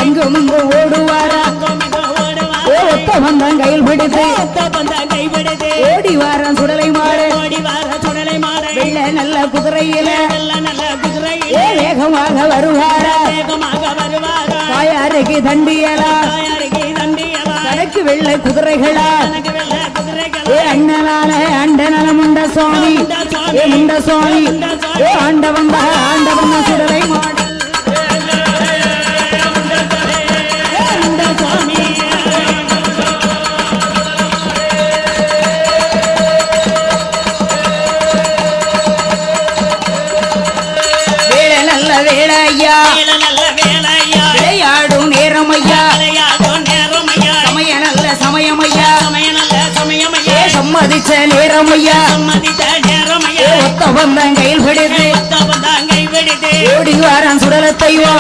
அங்கும் இங்கும் ஓடுவாரா ஒத்த வந்தான் கையில் பிடித்து ஓடி வாரம் சுடலை மாடு வெள்ள நல்ல குதிரையில வேகமாக வருவாரா தாயாருக்கு தண்டியலா தனக்கு வெள்ளை குதிரைகளா அண்ணனான அண்டனல முண்ட சுவாமி முண்ட சுவாமி ஆண்டவன் சுடலை மாடு வேளையா விளையாடும் நேரம் ஐயா சமய நல்ல சமயம் ஐயா சம்மதிச்ச நேரம் ஐயா ஒத்த வந்தான் கையில் பிடித்து ஓடி வாரான் சுடலத்தையோ